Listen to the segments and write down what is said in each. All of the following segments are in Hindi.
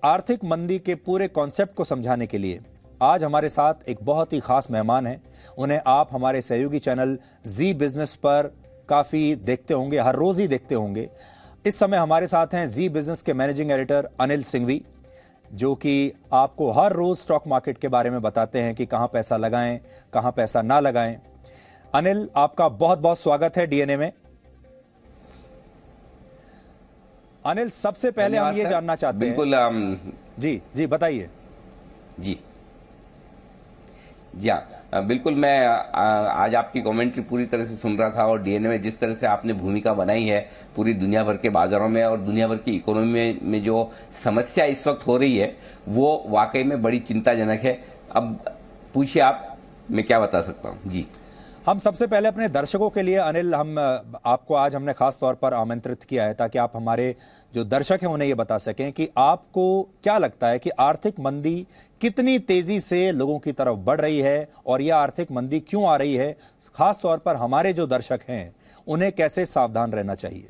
आर्थिक मंदी के पूरे कॉन्सेप्ट को समझाने के लिए आज हमारे साथ एक बहुत ही खास मेहमान हैं। उन्हें आप हमारे सहयोगी चैनल जी बिजनेस पर काफ़ी देखते होंगे, हर रोज़ ही देखते होंगे। इस समय हमारे साथ हैं जी बिजनेस के मैनेजिंग एडिटर अनिल सिंघवी, जो कि आपको हर रोज़ स्टॉक मार्केट के बारे में बताते हैं कि कहाँ पैसा लगाएं, कहाँ पैसा ना लगाएं। अनिल, आपका बहुत बहुत स्वागत है डीएनए में। अनिल, सबसे पहले हम ये जानना चाहते हैं। बिल्कुल। जी जी, बताइए। जी जी हाँ, बिल्कुल। मैं आज आपकी कमेंट्री पूरी तरह से सुन रहा था और डीएनए में जिस तरह से आपने भूमिका बनाई है पूरी दुनिया भर के बाजारों में और दुनिया भर की इकोनॉमी में जो समस्या इस वक्त हो रही है वो वाकई में बड़ी चिंताजनक है। अब पूछिए आप, मैं क्या बता सकता हूँ। जी, हम सबसे पहले अपने दर्शकों के लिए अनिल, हम आपको आज हमने खास तौर पर आमंत्रित किया है ताकि आप हमारे जो दर्शक हैं उन्हें ये बता सकें कि आपको क्या लगता है कि आर्थिक मंदी कितनी तेजी से लोगों की तरफ बढ़ रही है और यह आर्थिक मंदी क्यों आ रही है। खास तौर पर हमारे जो दर्शक हैं उन्हें कैसे सावधान रहना चाहिए।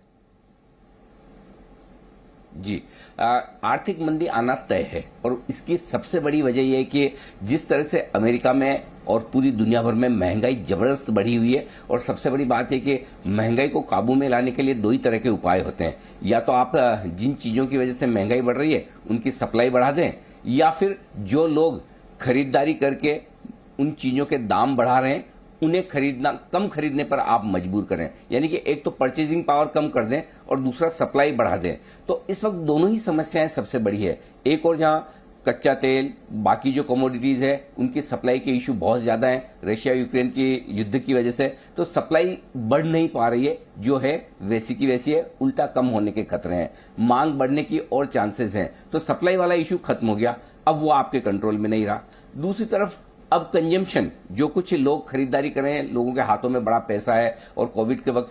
जी, आर्थिक मंदी आना तय है और इसकी सबसे बड़ी वजह यह है कि जिस तरह से अमेरिका में और पूरी दुनिया भर में महंगाई जबरदस्त बढ़ी हुई है। और सबसे बड़ी बात है कि महंगाई को काबू में लाने के लिए दो ही तरह के उपाय होते हैं। या तो आप जिन चीजों की वजह से महंगाई बढ़ रही है उनकी सप्लाई बढ़ा दें, या फिर जो लोग खरीदारी करके उन चीजों के दाम बढ़ा रहे हैं उन्हें कम खरीदने पर आप मजबूर करें। यानी कि एक तो परचेजिंग पावर कम कर दें और दूसरा सप्लाई बढ़ा दें। तो इस वक्त दोनों ही समस्याएं सबसे बड़ी है। एक और जहां कच्चा तेल, बाकी जो कमोडिटीज है उनकी सप्लाई के इशू बहुत ज्यादा है रशिया यूक्रेन की युद्ध की वजह से, तो सप्लाई बढ़ नहीं पा रही है, जो है वैसी की वैसी है, उल्टा कम होने के खतरे हैं। मांग बढ़ने की और चांसेस हैं, तो सप्लाई वाला इशू खत्म हो गया, अब वो आपके कंट्रोल में नहीं रहा। दूसरी तरफ अब कंजम्पशन, जो कुछ लोग खरीदारी कर रहे हैं, लोगों के हाथों में बड़ा पैसा है और कोविड के वक्त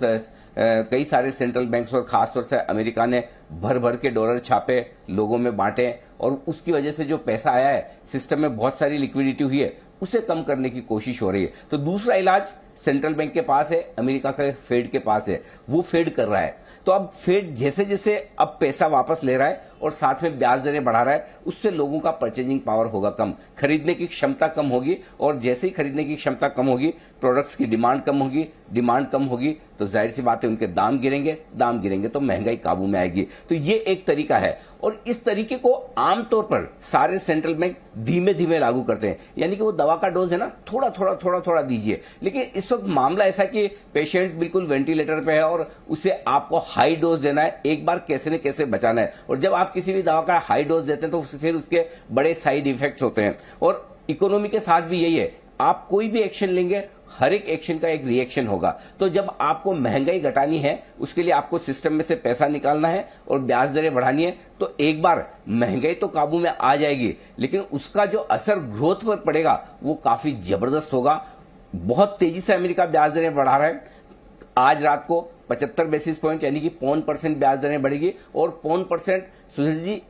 कई सारे सेंट्रल बैंक्स और खासतौर से अमेरिका ने भर भर के डॉलर छापे, लोगों में बांटे और उसकी वजह से जो पैसा आया है सिस्टम में बहुत सारी लिक्विडिटी हुई है, उसे कम करने की कोशिश हो रही है। तो दूसरा इलाज सेंट्रल बैंक के पास है, अमेरिका के फेड के पास है, वो फेड कर रहा है। तो अब फेड जैसे जैसे अब पैसा वापस ले रहा है और साथ में ब्याज दरें बढ़ा रहा है, उससे लोगों का परचेजिंग पावर होगा कम, खरीदने की क्षमता कम होगी और जैसे ही खरीदने की क्षमता कम होगी प्रोडक्ट्स की डिमांड कम होगी, डिमांड कम होगी तो जाहिर सी बात है उनके दाम गिरेंगे तो महंगाई काबू में आएगी। तो ये एक तरीका है और इस तरीके को आमतौर पर सारे सेंट्रल बैंक धीमे धीमे लागू करते हैं। यानी कि वो दवा का डोज है ना, थोड़ा थोड़ा दीजिए। लेकिन इस वक्त मामला ऐसा कि पेशेंट बिल्कुल वेंटिलेटर पे है और उसे आपको हाई डोज देना है, एक बार कैसे न कैसे बचाना है। और जब आप किसी भी दवा का हाई डोज देते हैं तो फिर उसके बड़े साइड इफेक्ट्स होते हैं। और इकोनॉमी के साथ भी यही है, आप कोई भी एक्शन लेंगे हर एक एक्शन का एक रिएक्शन होगा। तो जब आपको महंगाई घटानी है उसके लिए आपको सिस्टम में से पैसा निकालना है और ब्याज दरें बढ़ानी है, तो एक बार महंगाई तो काबू में आ जाएगी लेकिन उसका जो असर ग्रोथ पर पड़ेगा वो काफी जबरदस्त होगा। बहुत तेजी से अमेरिका ब्याज दरें बढ़ा रहा है। आज रात को 75 बेसिस पॉइंट यानी कि 0.5% ब्याज दरें बढ़ेगी और 0.5%, सुशील जी,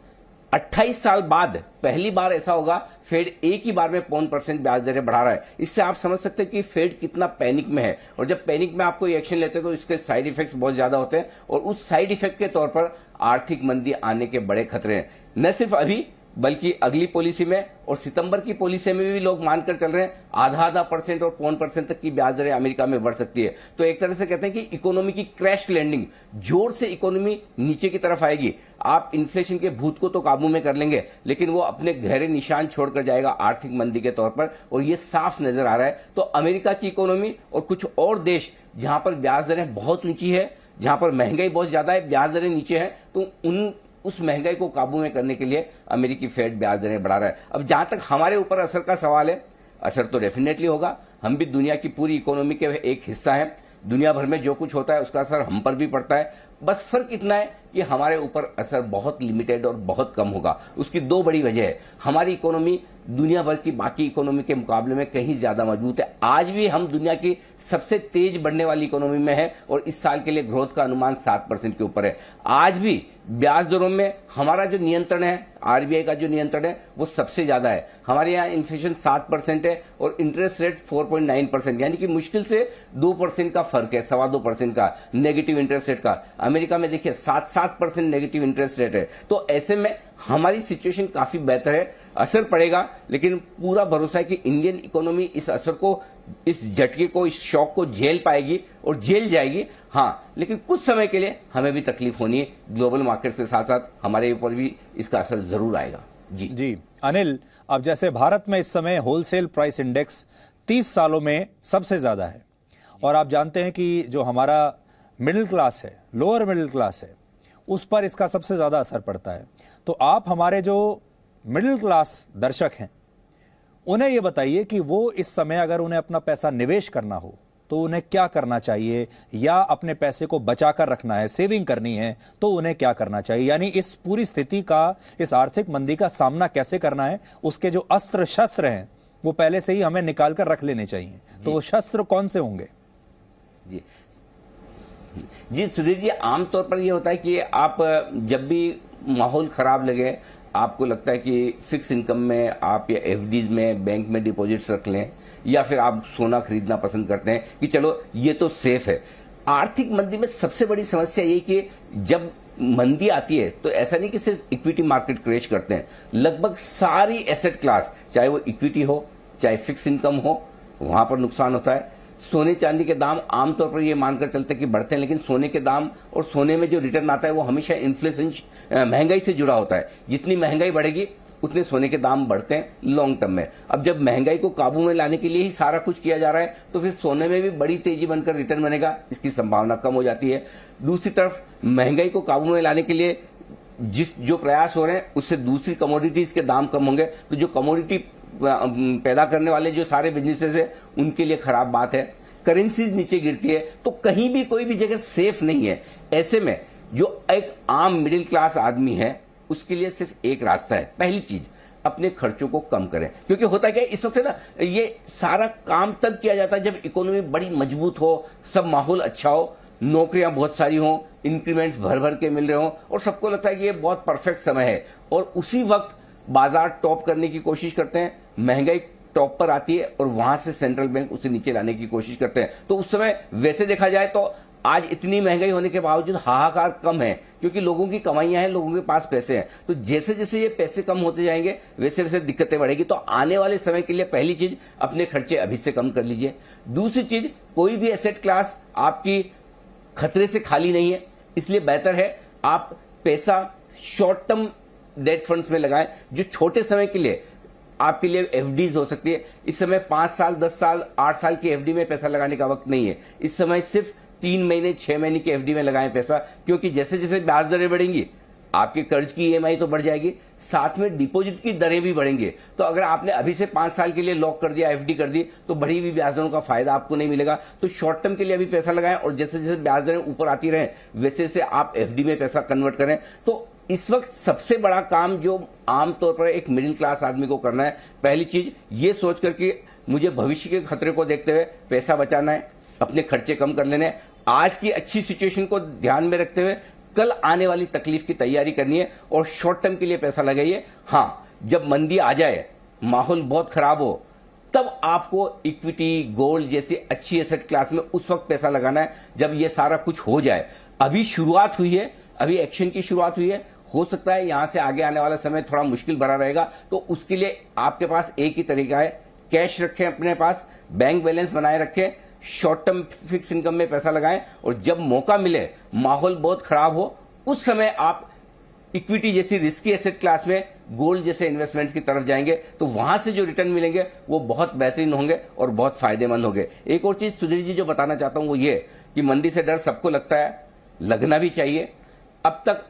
28 साल बाद पहली बार ऐसा होगा फेड एक ही बार में 0.5% ब्याज दरें बढ़ा रहा है। इससे आप समझ सकते हैं कि फेड कितना पैनिक में है और जब पैनिक में आप कोई एक्शन लेते हैं तो इसके साइड इफेक्ट्स बहुत ज्यादा होते हैं और उस साइड इफेक्ट के तौर पर आर्थिक मंदी आने के बड़े खतरे हैं। न सिर्फ अभी बल्कि अगली पॉलिसी में और सितंबर की पॉलिसी में भी लोग मानकर चल रहे हैं आधा % और 0.5% तक की ब्याज दरें अमेरिका में बढ़ सकती है। तो एक तरह से कहते हैं कि इकोनॉमी की क्रैश लैंडिंग, जोर से इकोनॉमी नीचे की तरफ आएगी। आप इन्फ्लेशन के भूत को तो काबू में कर लेंगे लेकिन वो अपने गहरे निशान छोड़कर जाएगा आर्थिक मंदी के तौर पर और ये साफ नजर आ रहा है। तो अमेरिका की इकोनॉमी और कुछ और देश जहां पर ब्याज दरें बहुत ऊंची है, जहां पर महंगाई बहुत ज्यादा है, ब्याज दरें नीचे है, तो उस महंगाई को काबू में करने के लिए अमेरिकी फेड ब्याज दरें बढ़ा रहा है। अब जहां तक हमारे ऊपर असर का सवाल है, असर तो डेफिनेटली होगा। हम भी दुनिया की पूरी इकोनॉमी के एक हिस्सा है, दुनिया भर में जो कुछ होता है उसका असर हम पर भी पड़ता है। बस फर्क इतना है कि हमारे ऊपर असर बहुत लिमिटेड और बहुत कम होगा। उसकी दो बड़ी वजह है, हमारी इकोनॉमी दुनिया भर की बाकी इकोनॉमी के मुकाबले में कहीं ज्यादा मजबूत है। आज भी हम दुनिया की सबसे तेज बढ़ने वाली इकोनॉमी में है और इस साल के लिए ग्रोथ का अनुमान 7% के ऊपर है। आज भी ब्याज दरों में हमारा जो नियंत्रण है, आरबीआई का जो नियंत्रण है, वो सबसे ज्यादा है। हमारे यहाँ इन्फ्लेशन 7% है और इंटरेस्ट रेट 4.9%, यानी कि मुश्किल से 2% का फर्क है, 2.25% का नेगेटिव इंटरेस्ट रेट का। अमेरिका में देखिए 7% नेगेटिव इंटरेस्ट रेट है। तो ऐसे में हमारी सिचुएशन काफी बेहतर है। असर पड़ेगा, लेकिन पूरा भरोसा है कि इंडियन इकोनॉमी इस असर को, इस झटके को, इस शॉक को झेल पाएगी और झेल जाएगी। हाँ, लेकिन कुछ समय के लिए हमें भी तकलीफ होनी है। ग्लोबल मार्केट के साथ साथ हमारे ऊपर भी इसका असर जरूर आएगा। जी अनिल, अब जैसे भारत में इस समय होलसेल प्राइस इंडेक्स 30 सालों में सबसे ज्यादा है, और आप जानते हैं कि जो हमारा मिडिल क्लास है, लोअर मिडिल क्लास है, उस पर इसका सबसे ज्यादा असर पड़ता है। तो आप हमारे जो मिडिल क्लास दर्शक हैं उन्हें ये बताइए कि वो इस समय अगर उन्हें अपना पैसा निवेश करना हो तो उन्हें क्या करना चाहिए, या अपने पैसे को बचाकर रखना है, सेविंग करनी है, तो उन्हें क्या करना चाहिए। यानी इस पूरी स्थिति का, इस आर्थिक मंदी का सामना कैसे करना है, उसके जो अस्त्र शस्त्र हैं वो पहले से ही हमें निकाल कर रख लेने चाहिए। तो वो शस्त्र कौन से होंगे? जी सुधीर जी, आमतौर पर यह होता है कि आप जब भी माहौल खराब लगे, आपको लगता है कि फिक्स इनकम में आप या एफडीज में बैंक में डिपॉजिट्स रख लें, या फिर आप सोना खरीदना पसंद करते हैं कि चलो ये तो सेफ है। आर्थिक मंदी में सबसे बड़ी समस्या ये कि जब मंदी आती है तो ऐसा नहीं कि सिर्फ इक्विटी मार्केट क्रैश करते हैं, लगभग सारी एसेट क्लास, चाहे वो इक्विटी हो चाहे फिक्स इनकम हो, वहां पर नुकसान होता है। सोने चांदी के दाम आमतौर पर ये मानकर चलते हैं कि बढ़ते हैं, लेकिन सोने के दाम और सोने में जो रिटर्न आता है वो हमेशा इन्फ्लेशन, महंगाई से जुड़ा होता है। जितनी महंगाई बढ़ेगी उतने सोने के दाम बढ़ते हैं लॉन्ग टर्म में। अब जब महंगाई को काबू में लाने के लिए ही सारा कुछ किया जा रहा है तो फिर सोने में भी बड़ी तेजी बनकर रिटर्न बनेगा, इसकी संभावना कम हो जाती है। दूसरी तरफ महंगाई को काबू में लाने के लिए जो प्रयास हो रहे हैं उससे दूसरी कमोडिटीज के दाम कम होंगे, तो जो कमोडिटी पैदा करने वाले जो सारे बिजनेसेस है उनके लिए खराब बात है। करेंसीज नीचे गिरती है, तो कहीं भी कोई भी जगह सेफ नहीं है। ऐसे में जो एक आम मिडिल क्लास आदमी है उसके लिए सिर्फ एक रास्ता है। पहली चीज, अपने खर्चों को कम करें, क्योंकि होता क्या है इस वक्त ना, ये सारा काम तब किया जाता है जब इकोनॉमी बड़ी मजबूत हो, सब माहौल अच्छा हो, नौकरियां बहुत सारी हो, इंक्रीमेंट्स भर भर के मिल रहे हो, और सबको लगता है कि ये बहुत परफेक्ट समय है। और उसी वक्त बाजार टॉप करने की कोशिश करते हैं, महंगाई टॉप पर आती है और वहां से सेंट्रल बैंक उसे नीचे लाने की कोशिश करते हैं। तो उस समय वैसे देखा जाए तो आज इतनी महंगाई होने के बावजूद हाहाकार कम है, क्योंकि लोगों की कमाइयां हैं, लोगों के पास पैसे हैं। तो जैसे जैसे ये पैसे कम होते जाएंगे वैसे वैसे दिक्कतें बढ़ेगी। तो आने वाले समय के लिए पहली चीज, अपने खर्चे अभी से कम कर लीजिए। दूसरी चीज, कोई भी एसेट क्लास आपकी खतरे से खाली नहीं है, इसलिए बेहतर है आप पैसा शॉर्ट टर्म डेट फंड्स में लगाएं, जो छोटे समय के लिए आपके लिए एफडीज हो सकती है। इस समय 5 साल, 10 साल, 8 साल की एफडी में पैसा लगाने का वक्त नहीं है। इस समय सिर्फ 3 महीने, 6 महीने की एफडी में लगाएं पैसा, क्योंकि जैसे जैसे ब्याज दरें बढ़ेंगी आपके कर्ज की ईएमआई तो बढ़ जाएगी, साथ में डिपॉजिट की दरें भी बढ़ेंगे। तो अगर आपने अभी से 5 साल के लिए लॉक कर दिया, एफडी कर दी, तो बढ़ी हुई ब्याज दरों का फायदा आपको नहीं मिलेगा। तो शॉर्ट टर्म के लिए अभी पैसा लगाएं, और जैसे जैसे ब्याज दरें ऊपर आती रहें वैसे वैसे आप एफडी में पैसा कन्वर्ट करें। तो इस वक्त सबसे बड़ा काम जो आमतौर पर एक मिडिल क्लास आदमी को करना है, पहली चीज ये सोचकर कि मुझे भविष्य के खतरे को देखते हुए पैसा बचाना है, अपने खर्चे कम कर लेने हैं, आज की अच्छी सिचुएशन को ध्यान में रखते हुए कल आने वाली तकलीफ की तैयारी करनी है, और शॉर्ट टर्म के लिए पैसा लगाइए। हाँ, जब मंदी आ जाए, माहौल बहुत खराब हो, तब आपको इक्विटी, गोल्ड जैसी अच्छी एसेट क्लास में उस वक्त पैसा लगाना है जब ये सारा कुछ हो जाए। अभी शुरुआत हुई है, अभी एक्शन की शुरुआत हुई है, हो सकता है यहां से आगे आने वाला समय थोड़ा मुश्किल भरा रहेगा। तो उसके लिए आपके पास एक ही तरीका है, कैश रखें अपने पास, बैंक बैलेंस बनाए रखें, शॉर्ट टर्म फिक्स इनकम में पैसा लगाएं, और जब मौका मिले, माहौल बहुत खराब हो, उस समय आप इक्विटी जैसी रिस्की एसेट क्लास में, गोल्ड जैसे इन्वेस्टमेंट की तरफ जाएंगे, तो वहां से जो रिटर्न मिलेंगे वो बहुत बेहतरीन होंगे और बहुत फायदेमंद होंगे। एक और चीज सुधीर जी जो बताना चाहता हूं वो ये कि मंदी से डर सबको लगता है, लगना भी चाहिए। अब तक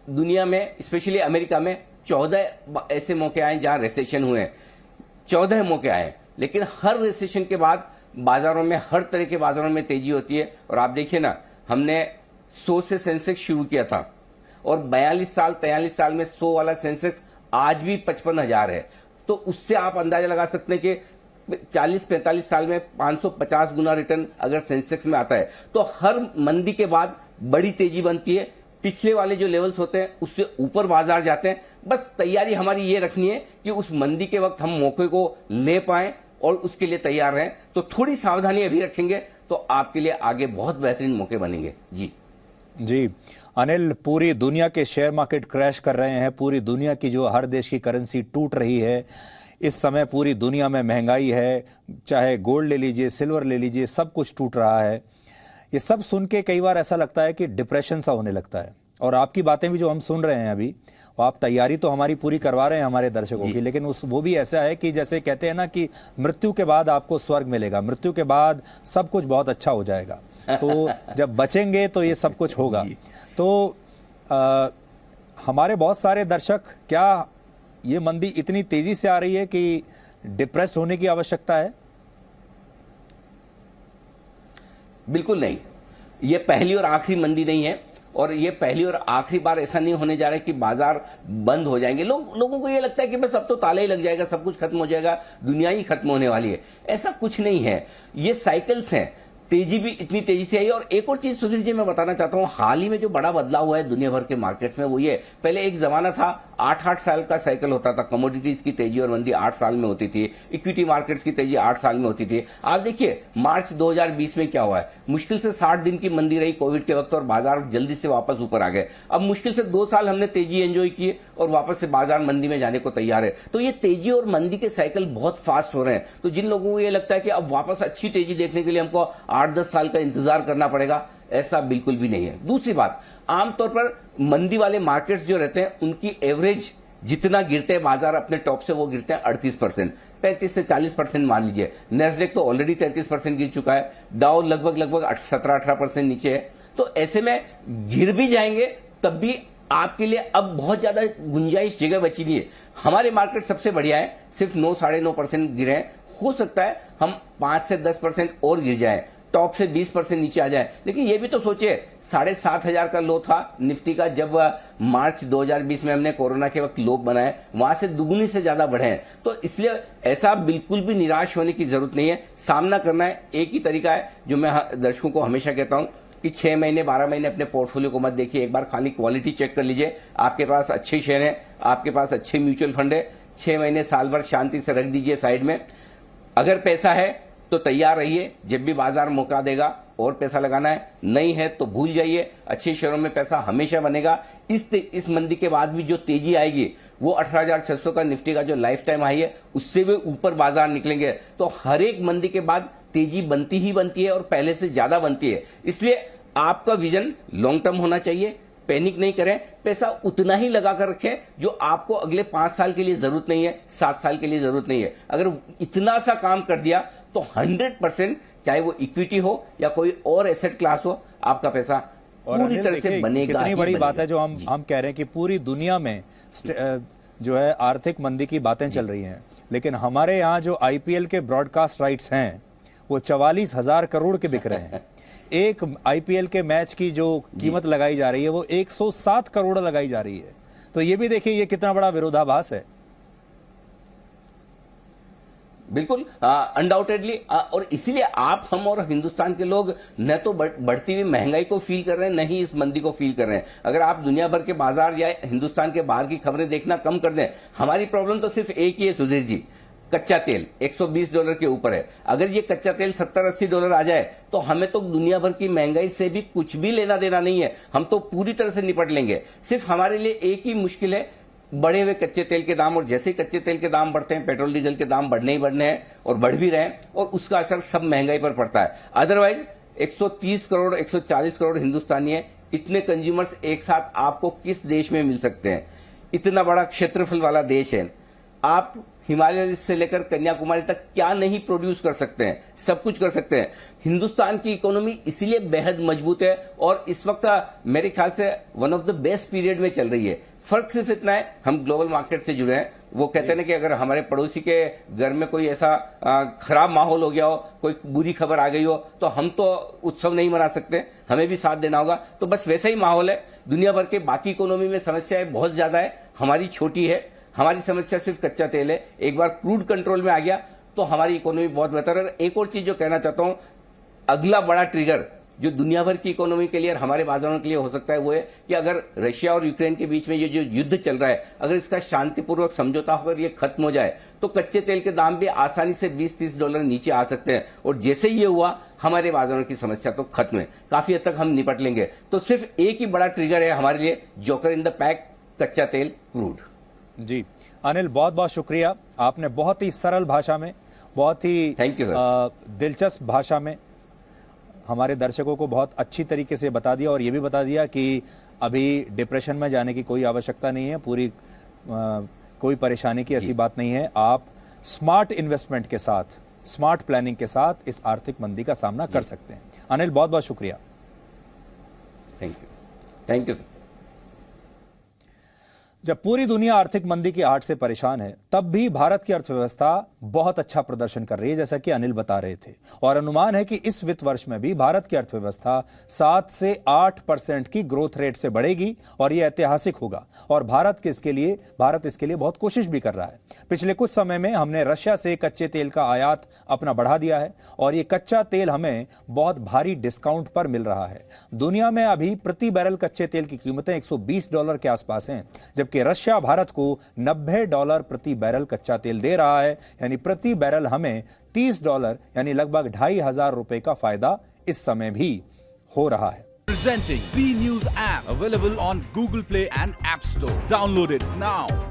दुनिया में, स्पेशली अमेरिका में 14 ऐसे मौके आए जहां रिसेशन हुए हैं, 14 मौके आए, लेकिन हर रिसेशन के बाद बाजारों में, हर तरह के बाजारों में तेजी होती है। और आप देखिए ना, हमने 100 से सेंसेक्स शुरू किया था, और 42 साल 43 साल में 100 वाला सेंसेक्स आज भी 55,000 है। तो उससे आप अंदाजा लगा सकते हैं कि 40-45 साल में 550 गुना रिटर्न अगर सेंसेक्स में आता है, तो हर मंदी के बाद बड़ी तेजी बनती है, पिछले वाले जो लेवल्स होते हैं उससे ऊपर बाजार जाते हैं। बस तैयारी हमारी ये रखनी है कि उस मंदी के वक्त हम मौके को ले पाएं और उसके लिए तैयार रहें। तो थोड़ी सावधानी अभी रखेंगे तो आपके लिए आगे बहुत बेहतरीन मौके बनेंगे। जी जी अनिल, पूरी दुनिया के शेयर मार्केट क्रैश कर रहे हैं, पूरी दुनिया की जो हर देश की करेंसी टूट रही है, इस समय पूरी दुनिया में महंगाई है, चाहे गोल्ड ले लीजिए, सिल्वर ले लीजिए, सब कुछ टूट रहा है। ये सब सुन के कई बार ऐसा लगता है कि डिप्रेशन सा होने लगता है। और आपकी बातें भी जो हम सुन रहे हैं अभी, और आप तैयारी तो हमारी पूरी करवा रहे हैं हमारे दर्शकों की, लेकिन वो भी ऐसा है कि जैसे कहते हैं ना कि मृत्यु के बाद आपको स्वर्ग मिलेगा, मृत्यु के बाद सब कुछ बहुत अच्छा हो जाएगा। तो जब बचेंगे तो ये सब कुछ होगा। तो हमारे बहुत सारे दर्शक, क्या ये मंदी इतनी तेजी से आ रही है कि डिप्रेस्ड होने की आवश्यकता है? बिल्कुल नहीं, ये पहली और आखिरी मंदी नहीं है, और ये पहली और आखिरी बार ऐसा नहीं होने जा रहा है कि बाजार बंद हो जाएंगे। लोगों को ये लगता है कि बस अब तो ताला ही लग जाएगा, सब कुछ खत्म हो जाएगा, दुनिया ही खत्म होने वाली है। ऐसा कुछ नहीं है, ये साइकिल्स हैं। तेजी भी इतनी तेजी से आई। और एक और चीज सुधीर जी मैं बताना चाहता हूं, हाल ही में जो बड़ा बदलाव हुआ है दुनिया भर के मार्केट्स में, वो ये, पहले एक जमाना था 8-8 साल का साइकिल होता था, कमोडिटीज की तेजी और मंदी 8 साल में होती थी, इक्विटी मार्केट्स की तेजी 8 साल में होती थी। आप देखिए मार्च 2020 में क्या हुआ है, मुश्किल से 60 दिन की मंदी रही कोविड के वक्त, और बाजार जल्दी से वापस ऊपर आ गए। अब मुश्किल से 2 साल हमने तेजी एंजॉय की और वापस से बाजार मंदी में जाने को तैयार है। तो ये तेजी और मंदी के साइकिल बहुत फास्ट हो रहे हैं। तो जिन लोगों को ये लगता है कि अब वापस अच्छी तेजी देखने के लिए हमको 8-10 साल का इंतजार करना पड़ेगा, ऐसा बिल्कुल भी नहीं है। दूसरी बात, आमतौर पर मंदी वाले मार्केट्स जो रहते हैं उनकी एवरेज जितना गिरते हैं बाजार अपने टॉप से, वो गिरते हैं 38%, 35 से 40% मान लीजिए। नेस्डेक तो ऑलरेडी 33% गिर चुका है, डाउ लगभग 17-18% नीचे है। तो ऐसे में गिर भी जाएंगे तब भी आपके लिए अब बहुत ज्यादा गुंजाइश जगह बची नहीं है। हमारे मार्केट सबसे बढ़िया है, सिर्फ 9-9.5% गिरे हैं। हो सकता है हम 5 से 10% और गिर जाए, टॉप से 20% नीचे आ जाए। लेकिन ये भी तो सोचिए, 7,500 का लो था निफ्टी का जब मार्च 2020 में हमने कोरोना के वक्त लो बनाए, वहां से दुगुनी से ज्यादा बढ़े हैं। तो इसलिए ऐसा बिल्कुल भी निराश होने की जरूरत नहीं है, सामना करना है। एक ही तरीका है जो मैं दर्शकों को हमेशा कहता हूं कि 6 महीने 12 महीने अपने पोर्टफोलियो को मत देखिए, एक बार खाली क्वालिटी चेक कर लीजिए। आपके पास अच्छे शेयर हैं, आपके पास अच्छे म्यूचुअल फंड है, 6 महीने साल भर शांति से रख दीजिए साइड में। अगर पैसा है तो तैयार रहिए, जब भी बाजार मौका देगा और पैसा लगाना है, नहीं है तो भूल जाइए। अच्छे शेयरों में पैसा हमेशा बनेगा। इस मंदी के बाद भी जो तेजी आएगी वो 18,600 का निफ्टी का जो लाइफ टाइम हाई है उससे भी ऊपर बाजार निकलेंगे। तो हर एक मंदी के बाद तेजी बनती ही बनती है और पहले से ज्यादा बनती है। इसलिए आपका विजन लॉन्ग टर्म होना चाहिए, पैनिक नहीं करें, पैसा उतना ही लगा कर रखें जो आपको अगले 5 साल के लिए जरूरत नहीं है, 7 साल के लिए जरूरत नहीं है। अगर इतना सा काम कर दिया तो 100%, चाहे वो इक्विटी हो या कोई और एसेट क्लास हो, आपका पैसा पूरी तरह से बनेगा। कितनी बड़ी बात है जो हम कह रहे हैं कि पूरी दुनिया में जो है आर्थिक मंदी की बातें चल रही हैं, लेकिन हमारे यहाँ जो आईपीएल के ब्रॉडकास्ट राइट्स हैं वो 44,000 करोड़ के बिक रहे हैं। एक आईपीएल के मैच की जो कीमत लगाई जा रही है वो 107 करोड़ लगाई जा रही है। तो ये भी देखिए ये कितना बड़ा विरोधाभास है। बिल्कुल, अनडाउटेडली। और इसीलिए आप, हम और हिंदुस्तान के लोग न तो बढ़ती हुई महंगाई को फील कर रहे हैं, न ही इस मंदी को फील कर रहे हैं। अगर आप दुनिया भर के बाजार या हिंदुस्तान के बाहर की खबरें देखना कम कर दें, हमारी प्रॉब्लम तो सिर्फ एक ही है सुधीर जी, कच्चा तेल $120 के ऊपर है। अगर ये कच्चा तेल $70-80 आ जाए तो हमें तो दुनिया भर की महंगाई से भी कुछ भी लेना देना नहीं है, हम तो पूरी तरह से निपट लेंगे। सिर्फ हमारे लिए एक ही मुश्किल है, बढ़े हुए कच्चे तेल के दाम। और जैसे ही कच्चे तेल के दाम बढ़ते हैं, पेट्रोल डीजल के दाम बढ़ने ही बढ़ने हैं और बढ़ भी रहे हैं, और उसका असर सब महंगाई पर पड़ता है। अदरवाइज 130 करोड़ 140 करोड़ हिंदुस्तानी है, इतने कंज्यूमर्स एक साथ आपको किस देश में मिल सकते हैं? इतना बड़ा क्षेत्रफल वाला देश है, आप हिमालय से लेकर कन्याकुमारी तक क्या नहीं प्रोड्यूस कर सकते हैं? सब कुछ कर सकते हैं। हिंदुस्तान की इकोनॉमी इसीलिए बेहद मजबूत है और इस वक्त मेरे ख्याल से one of the best period में चल रही है। फर्क सिर्फ इतना है, हम ग्लोबल मार्केट से जुड़े हैं। वो कहते हैं ना कि अगर हमारे पड़ोसी के घर में कोई ऐसा खराब माहौल हो गया हो, कोई बुरी खबर आ गई हो, तो हम तो उत्सव नहीं मना सकते, हमें भी साथ देना होगा। तो बस वैसा ही माहौल है। दुनिया भर के बाकी इकोनॉमी में समस्याएं बहुत ज्यादा है, हमारी छोटी है। हमारी समस्या सिर्फ कच्चा तेल है। एक बार क्रूड कंट्रोल में आ गया तो हमारी इकोनॉमी बहुत बेहतर है। एक और चीज जो कहना चाहता हूं, अगला बड़ा ट्रिगर जो दुनिया भर की इकोनॉमी के लिए और हमारे बाजारों के लिए हो सकता है वो है कि अगर रशिया और यूक्रेन के बीच में ये जो युद्ध चल रहा है, अगर इसका शांतिपूर्वक समझौता होकर ये खत्म हो जाए तो कच्चे तेल के दाम भी आसानी से $20-30 नीचे आ सकते हैं। और जैसे ही ये हुआ, हमारे बाजारों की समस्या तो खत्म है, काफी हद तक हम निपट लेंगे। तो सिर्फ एक ही बड़ा ट्रिगर है हमारे लिए, जोकर इन द पैक, कच्चा तेल, क्रूड। जी अनिल, बहुत बहुत शुक्रिया। आपने बहुत ही सरल भाषा में, बहुत ही थैंक यू सर, दिलचस्प भाषा में हमारे दर्शकों को बहुत अच्छी तरीके से बता दिया, और ये भी बता दिया कि अभी डिप्रेशन में जाने की कोई आवश्यकता नहीं है, कोई परेशानी की ऐसी बात नहीं है। आप स्मार्ट इन्वेस्टमेंट के साथ, स्मार्ट प्लानिंग के साथ इस आर्थिक मंदी का सामना कर सकते हैं। अनिल, बहुत बहुत शुक्रिया। Thank you sir. जब पूरी दुनिया आर्थिक मंदी की आहट से परेशान है, तब भी भारत की अर्थव्यवस्था बहुत अच्छा प्रदर्शन कर रही है, जैसा कि अनिल बता रहे थे। और अनुमान है कि इस वित्त वर्ष में भी भारत की अर्थव्यवस्था 7 से 8% की ग्रोथ रेट से बढ़ेगी, और यह ऐतिहासिक होगा। और भारत इसके लिए बहुत कोशिश भी कर रहा है। पिछले कुछ समय में हमने रशिया से कच्चे तेल का आयात अपना बढ़ा दिया है, और ये कच्चा तेल हमें बहुत भारी डिस्काउंट पर मिल रहा है। दुनिया में अभी प्रति बैरल कच्चे तेल की कीमतें $120 के आसपास हैं, जबकि रशिया भारत को $90 प्रति बैरल कच्चा तेल दे रहा है। यानी प्रति बैरल हमें $30 यानी लगभग $2,500 का फायदा इस समय भी हो रहा है। Presenting B News app, available on Google Play and App Store. Download it now.